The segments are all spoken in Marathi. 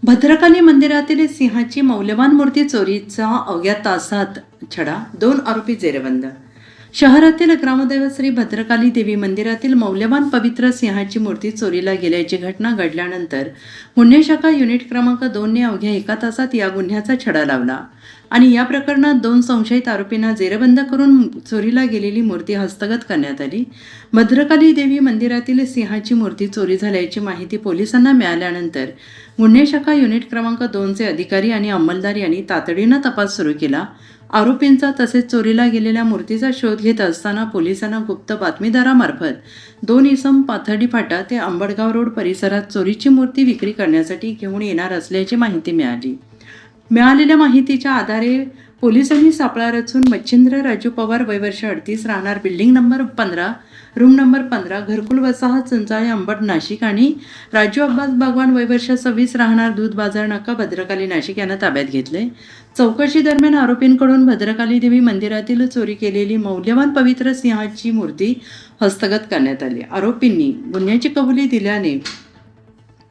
भद्रकाली मंदिरातील सिंहाची मौल्यवान मूर्ती चोरीचा अवघ्या तासात छडा, 2 आरोपी जेरबंद. शहरातील ग्रामदैवत श्री भद्रकाली देवी मंदिरातील मौल्यवान पवित्र सिंहाची मूर्ती चोरीला गेल्याची घटना घडल्यानंतर गुन्हे शाखा युनिट क्रमांक 2 ने अवघ्या 1 तासात या गुन्ह्याचा छडा लावला आणि या प्रकरणात 2 संशयित आरोपींना जेरबंद करून चोरीला गेलेली मूर्ती हस्तगत करण्यात आली. भद्रकाली देवी मंदिरातील सिंहाची मूर्ती चोरी झाल्याची माहिती पोलिसांना मिळाल्यानंतर गुन्हे शाखा युनिट क्रमांक 2 चे अधिकारी आणि अंमलदार यांनी तातडीनं तपास सुरू केला. आरोपींचा तसेच चोरीला गेलेल्या मूर्तीचा शोध घेत असताना पोलिसांना गुप्त बातमीदारामार्फत 2 इसम पाथर्डी फाटा ते अंबडगाव रोड परिसरात चोरीची मूर्ती विक्री करण्यासाठी घेऊन येणार असल्याची माहिती मिळाली. मिळालेल्या माहितीच्या आधारे पोलिसांनी सापळा रचून मच्छिंद्र राजू पवार वय वर्ष 38 राहणार बिल्डिंग नंबर 15 रूम नंबर 15 घरकुल वसाहत चंचाळे अंबड नाशिक आणि राजू अब्बास बागवान वय वर्ष 26 राहणार दूध बाजार नाका भद्रकाली नाशिक यांना ताब्यात घेतले. चौकशी दरम्यान आरोपींकडून भद्रकाली देवी मंदिरातील चोरी केलेली मौल्यवान पवित्र सिंहाची मूर्ती हस्तगत करण्यात आली. आरोपींनी गुन्ह्याची कबुली दिल्याने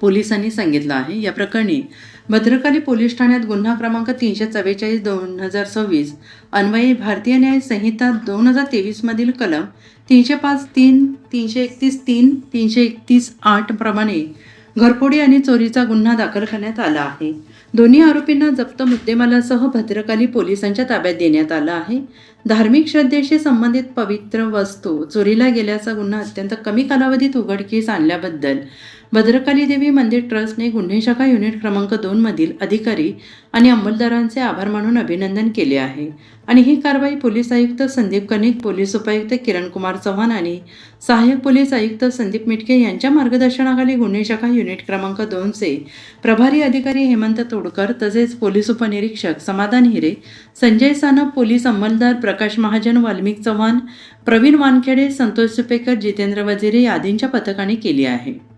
पोलिसांनी सांगितलं आहे. या प्रकरणी भद्रकाली पोलीस ठाण्यात गुन्हा क्रमांक 344/2026 अन्वये भारतीय न्याय संहिता 2023 मधील कलम 305(3), 331(3), 331(8) प्रमाणे घरफोडी आणि चोरीचा गुन्हा दाखल करण्यात आला आहे. दोन्ही आरोपींना जप्त मुद्देमालासह भद्रकाली पोलिसांच्या ताब्यात देण्यात आला आहे. धार्मिक श्रद्धेशी संबंधित पवित्र वस्तू चोरीला गेल्याचा गुन्हा अत्यंत कमी कालावधीत उघडकीस आणल्याबद्दल भद्रकाली देवी मंदिर ट्रस्टने गुन्हे शाखा युनिट क्रमांक 2 मधील अधिकारी आणि अंमलदारांचे आभार मानून अभिनंदन केले आहे. आणि ही कारवाई पोलीस आयुक्त संदीप कनिक, पोलीस उपायुक्त किरण कुमार चव्हाण आणि सहाय्यक पोलीस आयुक्त संदीप मिटके यांच्या मार्गदर्शनाखाली गुन्हे शाखा युनिट क्रमांक 2 चे प्रभारी अधिकारी हेमंत तोडकर तसेच पोलीस उपनिरीक्षक समाधान हिरे, संजय सानप, पोलीस अंमलदार प्रकाश महाजन, वाल्मिक चव्हाण, प्रवीण वानखेडे, संतोष सुपेकर, जितेंद्र वजिरे आदींच्या पथकाने केली आहे.